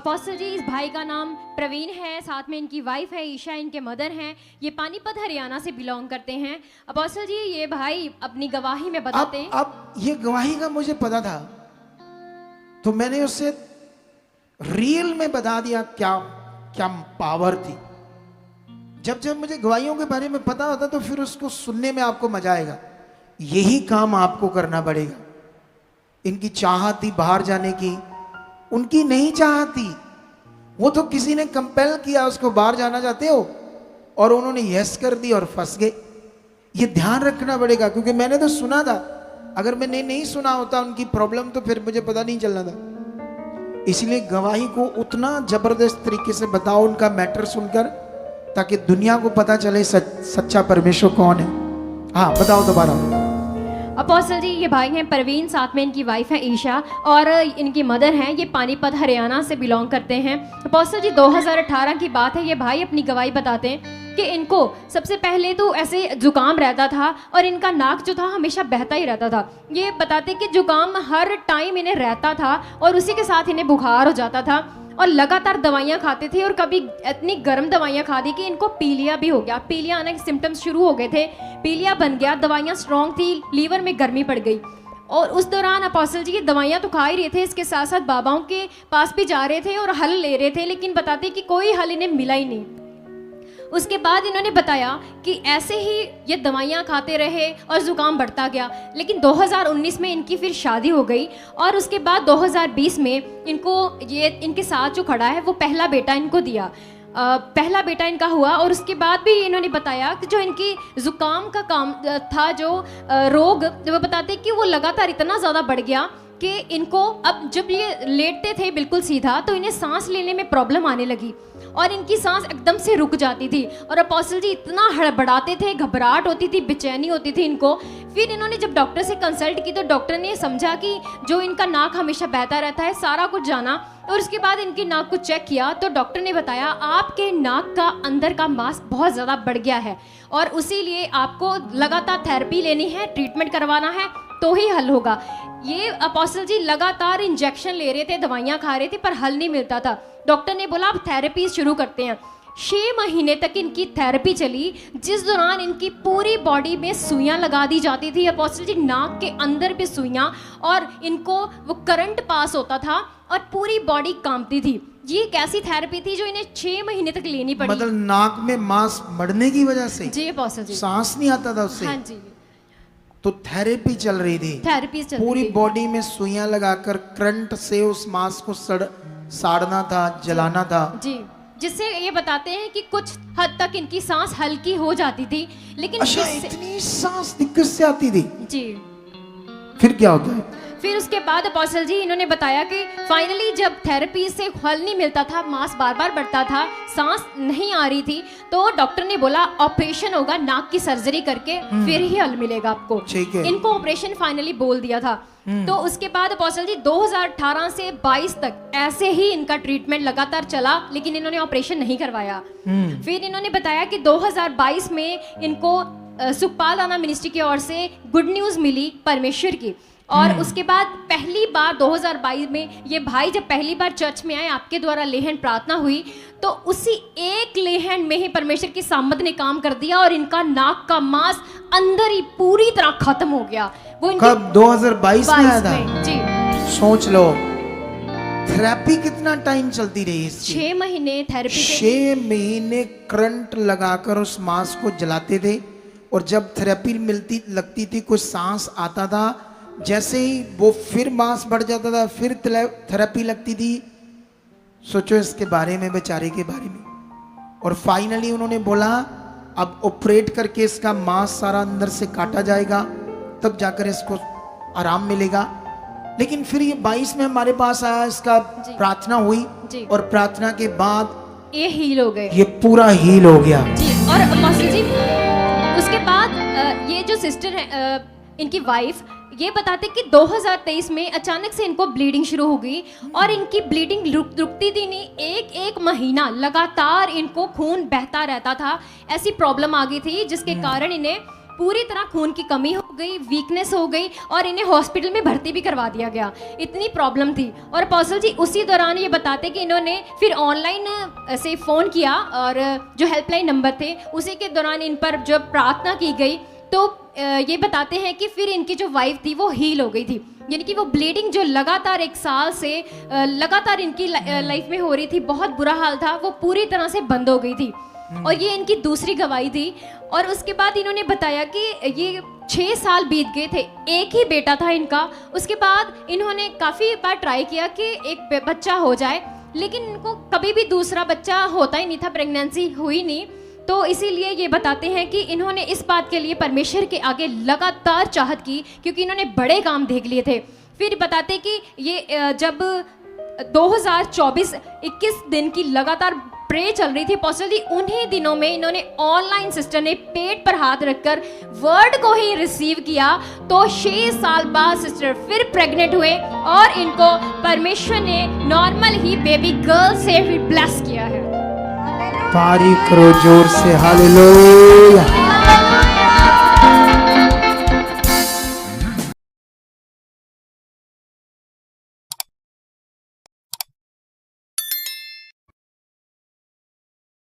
Apostle जी, इस भाई का नाम प्रवीण है, साथ में इनकी वाइफ है ईशा, इनके मदर हैं। ये पानीपत हरियाणा से बिलोंग करते हैं। अपोस्टल जी, ये भाई अपनी गवाही में बताते हैं। अब ये गवाही का मुझे पता था, तो मैंने उससे रियल में बता दिया क्या क्या पावर थी। जब जब मुझे गवाहियों के बारे में पता होता तो फिर उसको सुनने में आपको मजा आएगा। यही काम आपको करना पड़ेगा। इनकी चाहत थी बाहर जाने की, उनकी नहीं चाहत थी, वो तो किसी ने कंपेल किया उसको बाहर जाना चाहते हो, और उन्होंने यस कर दी और फंस गए। ये ध्यान रखना पड़ेगा, क्योंकि मैंने तो सुना था, अगर मैंने नहीं सुना होता उनकी प्रॉब्लम तो फिर मुझे पता नहीं चलना था। इसलिए गवाही को उतना जबरदस्त तरीके से बताओ उनका मैटर सुनकर, ताकि दुनिया को पता चले सच्चा परमेश्वर कौन है। हाँ बताओ दोबारा। अपोस्टल जी, ये भाई हैं प्रवीण, साथ में इनकी वाइफ है ईशा और इनकी मदर हैं। ये पानीपत हरियाणा से बिलोंग करते हैं। अपोस्टल जी, 2018 की बात है। ये भाई अपनी गवाही बताते हैं कि इनको सबसे पहले तो ऐसे जुकाम रहता था और इनका नाक जो था हमेशा बहता ही रहता था। ये बताते कि जुकाम हर टाइम इन्हें रहता था और उसी के साथ इन्हें बुखार हो जाता था और लगातार दवाइयाँ खाते थे, और कभी इतनी गर्म दवाइयाँ खा दी कि इनको पीलिया भी हो गया। पीलिया आने के सिम्टम्स शुरू हो गए थे, पीलिया बन गया, दवाइयाँ स्ट्रॉन्ग थी, लीवर में गर्मी पड़ गई। और उस दौरान अपोस्टल जी ये दवाइयाँ तो खा ही रहे थे, इसके साथ साथ बाबाओं के पास भी जा रहे थे और हल ले रहे थे, लेकिन बताते कि कोई हल इन्हें मिला ही नहीं। उसके बाद इन्होंने बताया कि ऐसे ही ये दवाइयाँ खाते रहे और ज़ुकाम बढ़ता गया। लेकिन 2019 में इनकी फिर शादी हो गई और उसके बाद 2020 में इनको ये इनके साथ जो खड़ा है वो पहला बेटा इनको दिया। पहला बेटा इनका हुआ और उसके बाद भी इन्होंने बताया कि जो इनकी ज़ुकाम का काम था, जो रोग, वो बताते कि वो लगातार इतना ज़्यादा बढ़ गया कि इनको अब जब ये लेटते थे बिल्कुल सीधा तो इन्हें सांस लेने में प्रॉब्लम आने लगी और इनकी सांस एकदम से रुक जाती थी। और अपोस्टल जी इतना हड़बड़ाते थे, घबराहट होती थी, बेचैनी होती थी इनको। फिर इन्होंने जब डॉक्टर से कंसल्ट की तो डॉक्टर ने समझा कि जो इनका नाक हमेशा बहता रहता है, सारा कुछ जाना। और उसके बाद इनकी नाक को चेक किया तो डॉक्टर ने बताया आपके नाक का अंदर का मांस बहुत ज़्यादा बढ़ गया है और उसीलिए आपको लगातार थेरेपी लेनी है, ट्रीटमेंट करवाना है तो ही हल होगा। ये अपोस्टल जी लगातार इंजेक्शन ले रहे थे, दवाइयाँ खा रहे थे, पर हल नहीं मिलता था। डॉक्टर ने बोला आप थेरेपी शुरू करते हैं। 6 महीने तक इनकी थेरेपी चली, जिस दौरान इनकी पूरी बॉडी में सुइयां लगा दी जाती थी। अपोस्टल जी नाक के अंदर भी सुइयां, और इनको वो करंट पास होता था और पूरी बॉडी कांपती थी। ये एक ऐसी थेरेपी थी जो इन्हें 6 महीने तक लेनी पड़ी। मतलब नाक में मांस बढ़ने की वजह से? जी अपोस्टल जी, सांस नहीं आता था उससे। हाँ जी, तो थेरेपी चल रही थी, थेरेपी चल पूरी रही थी। बॉडी में सुइयां लगाकर करंट से उस मांस को साड़ना था, जलाना था जी, जिससे ये बताते हैं कि कुछ हद तक इनकी सांस हल्की हो जाती थी। लेकिन अच्छा, इतनी सांस दिक्कत से आती थी? जी। फिर क्या होता है? फिर उसके बाद अपोस्टल जी इन्होंने बताया कि फाइनली जब थेरेपी से हल नहीं मिलता था, मांस बार बार बढ़ता था, सांस नहीं आ रही थी, तो डॉक्टर ने बोला ऑपरेशन होगा, नाक की सर्जरी करके फिर ही हल मिलेगा आपको। ठीक है। इनको ऑपरेशन फाइनली बोल दिया था। तो उसके बाद अपोस्टल जी 2018 से 22 तक ऐसे ही इनका ट्रीटमेंट लगातार चला, लेकिन इन्होंने ऑपरेशन नहीं करवाया। फिर इन्होंने बताया कि 2022 में इनको सुखपाल आना मिनिस्ट्री की ओर से गुड न्यूज़ मिली परमेश्वर की। और उसके बाद पहली बार 2022 में ये भाई जब पहली बार चर्च में आए, आपके द्वारा लेहन प्रार्थना हुई, तो उसी एक लेहन में ही परमेश्वर की सामर्थ ने काम कर दिया और इनका नाक का मांस अंदर ही पूरी तरह खत्म हो गया। वो कब? 2022 में आया था? जी। सोच लो, थेरेपी कितना टाइम चलती रही इसकी? 6 महीने थेरेपी। 6 महीने करंट लगाकर उस मांस को जलाते थे, और जब थेरेपी लगती थी, कुछ सांस आता था, जैसे ही वो फिर मांस बढ़ जाता था, फिर थेरेपी लगती थी। सोचो इसके बारे में, बेचारे के बारे में। और फाइनली उन्होंने बोला अब ऑपरेट करके इसका मांस सारा अंदर से काटा जाएगा, तब जाकर इसको आराम मिलेगा। लेकिन फिर ये 22 में हमारे पास आया, इसका प्रार्थना हुई और प्रार्थना के बाद ये हील हो गए, ये पूरा हील हो गया जी। और अपोस्टल जी उसके बाद ये जो सिस्टर है, इनकी वाइफ, ये बताते कि 2023 में अचानक से इनको ब्लीडिंग शुरू हो गई और इनकी ब्लीडिंग रुकती थी नहीं, एक महीना लगातार इनको खून बहता रहता था। ऐसी प्रॉब्लम आ गई थी जिसके कारण इन्हें पूरी तरह खून की कमी हो गई, वीकनेस हो गई और इन्हें हॉस्पिटल में भर्ती भी करवा दिया गया, इतनी प्रॉब्लम थी। और अपोस्टल जी उसी दौरान ये बताते कि इन्होंने फिर ऑनलाइन से फ़ोन किया और जो हेल्पलाइन नंबर थे उसी के दौरान इन पर जब प्रार्थना की गई तो ये बताते हैं कि फिर इनकी जो वाइफ थी वो हील हो गई थी, यानी कि वो ब्लीडिंग जो लगातार 1 साल से लगातार इनकी लाइफ में हो रही थी, बहुत बुरा हाल था, वो पूरी तरह से बंद हो गई थी। और ये इनकी दूसरी गवाही थी। और उसके बाद इन्होंने बताया कि ये 6 साल बीत गए थे, एक ही बेटा था इनका। उसके बाद इन्होंने काफ़ी बार ट्राई किया कि एक बच्चा हो जाए, लेकिन इनको कभी भी दूसरा बच्चा होता ही नहीं था, प्रेगनेंसी हुई नहीं। तो इसीलिए ये बताते हैं कि इन्होंने इस बात के लिए परमेश्वर के आगे लगातार चाहत की, क्योंकि इन्होंने बड़े काम देख लिए थे। फिर बताते कि ये जब 2024 21 दिन की लगातार प्रे चल रही थी अपोस्टल जी, उन्हीं दिनों में इन्होंने ऑनलाइन सिस्टर ने पेट पर हाथ रखकर वर्ड को ही रिसीव किया। तो 6 साल बाद सिस्टर फिर प्रेग्नेंट हुए और इनको परमेश्वर ने नॉर्मल ही बेबी गर्ल से भी ब्लेस किया है। तारीफ करो जोर से, हालेलुया।